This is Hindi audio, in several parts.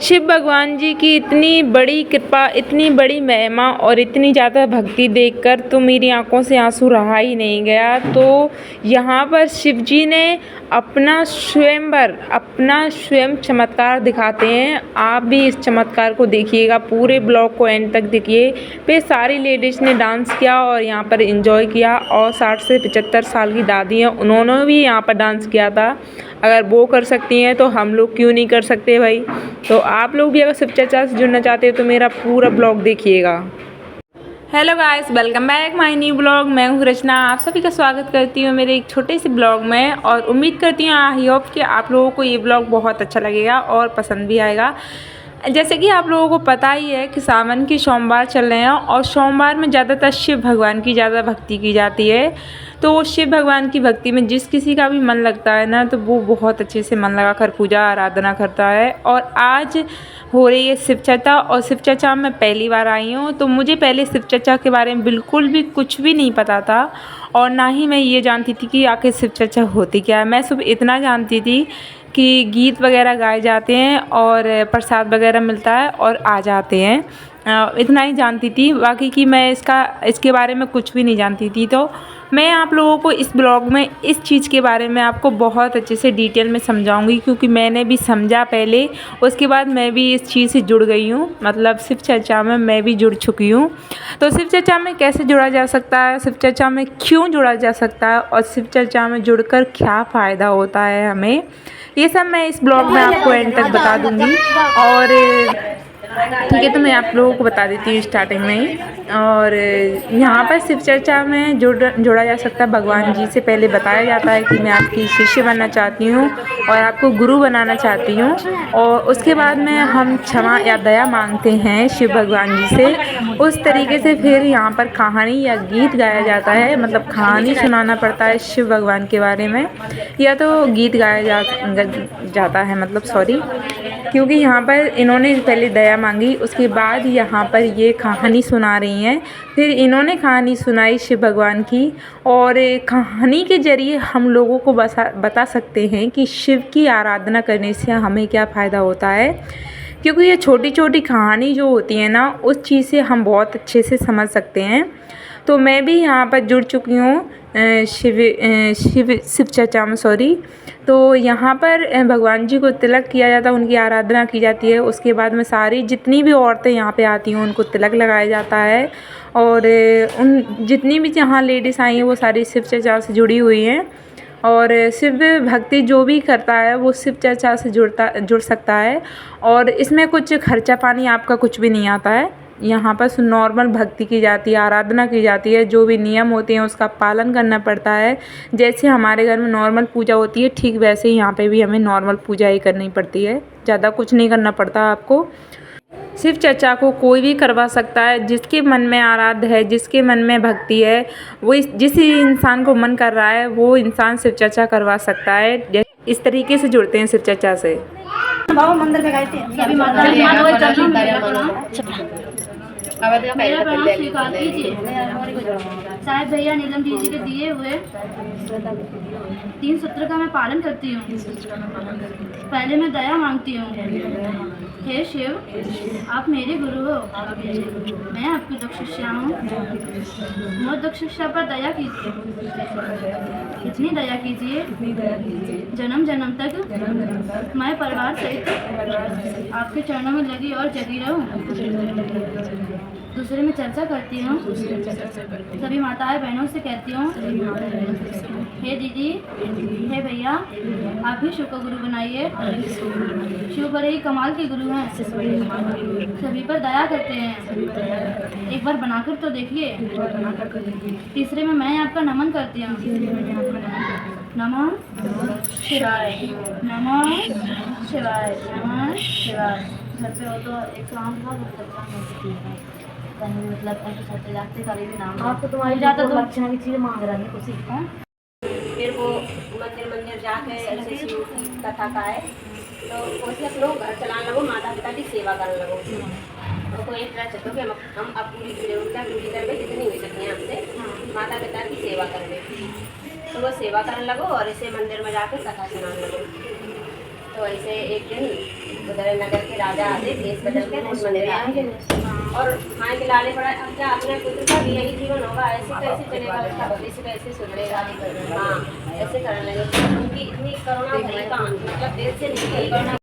शिव भगवान जी की इतनी बड़ी कृपा, इतनी बड़ी महिमा और इतनी ज़्यादा भक्ति देखकर तो मेरी आंखों से आंसू रहा ही नहीं गया। तो यहाँ पर शिव जी ने अपना स्वयं चमत्कार दिखाते हैं। आप भी इस चमत्कार को देखिएगा, पूरे ब्लॉग को एंड तक देखिए। पे सारी लेडीज़ ने डांस किया और यहाँ पर एंजॉय किया, और 60 से 75 साल की दादी हैं, उन्होंने भी यहाँ पर डांस किया था। अगर वो कर सकती हैं तो हम लोग क्यों नहीं कर सकते भाई। तो आप लोग भी अगर शिव चर्चा से जुड़ना चाहते हो तो मेरा पूरा ब्लॉग देखिएगा। Hello guys, welcome back my new blog. मैं हूँ रचना, आप सभी का स्वागत करती हूँ मेरे एक छोटे से ब्लॉग में, और उम्मीद करती हूँ आई होप कि आप लोगों को ये ब्लॉग बहुत अच्छा लगेगा और पसंद भी आएगा। जैसे कि आप लोगों को पता ही है कि सावन के सोमवार चल रहे हैं, और सोमवार में ज़्यादातर शिव भगवान की ज़्यादा भक्ति की जाती है। तो शिव भगवान की भक्ति में जिस किसी का भी मन लगता है ना, तो वो बहुत अच्छे से मन लगा कर पूजा आराधना करता है। और आज हो रही है शिव चर्चा, और शिव चर्चा में पहली बार आई हूँ, तो मुझे पहले शिव चर्चा के बारे में बिल्कुल भी कुछ भी नहीं पता था, और ना ही मैं ये जानती थी कि आखिर शिव चर्चा होती क्या है। मैं सिर्फ इतना जानती थी कि गीत वगैरह गाए जाते हैं और प्रसाद वगैरह मिलता है और आ जाते हैं, इतना ही जानती थी। बाकी कि मैं इसके बारे में कुछ भी नहीं जानती थी। तो मैं आप लोगों को इस ब्लॉग में इस चीज़ के बारे में आपको बहुत अच्छे से डिटेल में समझाऊंगी, क्योंकि मैंने भी समझा पहले, उसके बाद मैं भी इस चीज़ से जुड़ गई हूँ। मतलब शिव चर्चा में मैं भी जुड़ चुकी हूँ। तो शिव चर्चा में कैसे जुड़ा जा सकता है, शिव चर्चा में क्यों जुड़ा जा सकता है, और शिव चर्चा में जुड़कर क्या फ़ायदा होता है हमें, ये सब मैं इस ब्लॉग में आपको एंड तक बता दूंगी। और ठीक है, तो मैं आप लोगों को बता देती हूँ स्टार्टिंग में ही। और यहाँ पर शिव चर्चा में जोड़ा जा सकता है भगवान जी से। पहले बताया जाता है कि मैं आपकी शिष्य बनना चाहती हूँ और आपको गुरु बनाना चाहती हूँ, और उसके बाद में हम क्षमा या दया मांगते हैं शिव भगवान जी से। उस तरीके से फिर यहाँ पर कहानी या गीत गाया जाता है, मतलब कहानी सुनाना पड़ता है शिव भगवान के बारे में, या तो गीत गाया जाता है, मतलब सॉरी, क्योंकि यहाँ पर इन्होंने पहले दया मांगी, उसके बाद यहाँ पर ये कहानी सुना रही हैं। फिर इन्होंने कहानी सुनाई शिव भगवान की, और कहानी के ज़रिए हम लोगों को बता सकते हैं कि शिव की आराधना करने से हमें क्या फ़ायदा होता है। क्योंकि ये छोटी छोटी कहानी जो होती है ना, उस चीज़ से हम बहुत अच्छे से समझ सकते हैं। तो मैं भी यहाँ पर जुड़ चुकी हूँ शिव चर्चा में, सॉरी। तो यहाँ पर भगवान जी को तिलक किया जाता है, उनकी आराधना की जाती है। उसके बाद में सारी जितनी भी औरतें यहाँ पे आती हैं उनको तिलक लगाया जाता है, और उन जितनी भी यहाँ लेडीज़ आई हैं वो सारी शिव चर्चा से जुड़ी हुई हैं। और शिव भक्ति जो भी करता है वो शिव चर्चा से जुड़ सकता है, और इसमें कुछ खर्चा पानी आपका कुछ भी नहीं आता है। यहाँ पर नॉर्मल भक्ति की जाती है, आराधना की जाती है, जो भी नियम होते हैं उसका पालन करना पड़ता है। जैसे हमारे घर में नॉर्मल पूजा होती है, ठीक वैसे ही यहाँ पे भी हमें नॉर्मल पूजा ही करनी पड़ती है, ज़्यादा कुछ नहीं करना पड़ता आपको। शिव चर्चा को कोई भी करवा सकता है, जिसके मन में आराध्य है, जिसके मन में भक्ति है, वो जिस इंसान को मन कर रहा है वो इंसान शिव चर्चा करवा सकता है। इस तरीके से जुड़ते हैं शिव चर्चा से। मंदिर में गए थे, मेरा प्रणाम स्वीकार कीजिए। साहब भैया नीलम जी के दिए हुए 3 सूत्र का मैं पालन करती हूँ। पहले मैं दया मांगती हूँ। हे शिव, आप मेरे गुरु हो, मैं आपकी दक्ष शिष्या हूँ। मोर दक्ष शिष्या पर दया कीजिए, इतनी दया कीजिए जन्म जन्म तक मैं परिवार सहित आपके चरणों में लगी और जगी रहूँ। दूसरे में चर्चा करती हूँ, सभी माताएं बहनों से कहती हूँ, हे दीदी, हे भैया, आप भी शिव को गुरु बनाइए। शिव बड़े ही कमाल के गुरु हैं, सभी पर दया करते हैं, एक बार बनाकर तो देखिए। तीसरे में मैं आपका नमन करती हूँ। नमः शिवाय, नमः शिवाय, नमः शिवाय। घर पे हो तो एक काम था, मतलब ऐसे जाते कभी भी नाम आपको तुम्हारी ज़्यादा तो लक्षण की चीज़ें मांग रही है उसी का। फिर वो मंदिर जाके ऐसे शिव की कथा का है, तो उसमें लोग घर चलाने लगो, माता पिता की सेवा करने लगो। तो कोई एक तरह चाहते हो कि हम अब पूरी करके जितनी हो सकती हैं हमसे माता पिता की सेवा करने, तो वो सेवा करने लगो और इसे मंदिर में जाकर कथा सुनाने लगो। तो तो ऐसे एक दिन उधर नगर के राजा आते देश बदल के उस मंदिर आए और हाँ के लाने पड़ा। अब क्या अपने पुत्र का भी यही जीवन होगा, ऐसे कैसे चलेगा, उसका भविष्य कैसे सुधरेगा। हाँ ऐसे करने लगे। उनकी इतनी करुणा भरी कहानी, मतलब देश से निकली करुणा।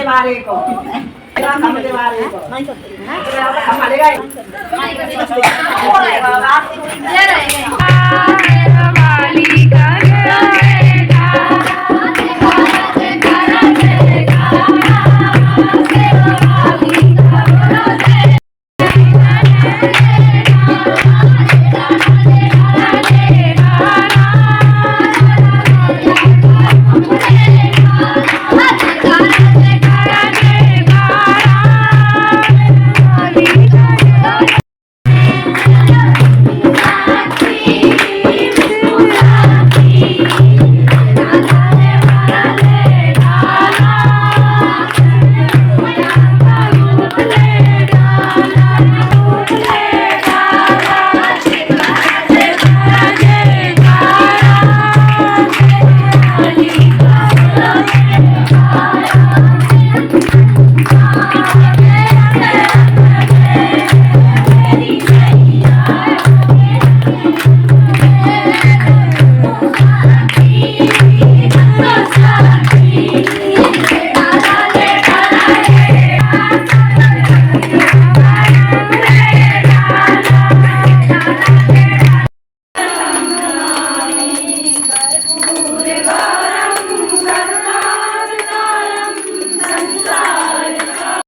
हमारे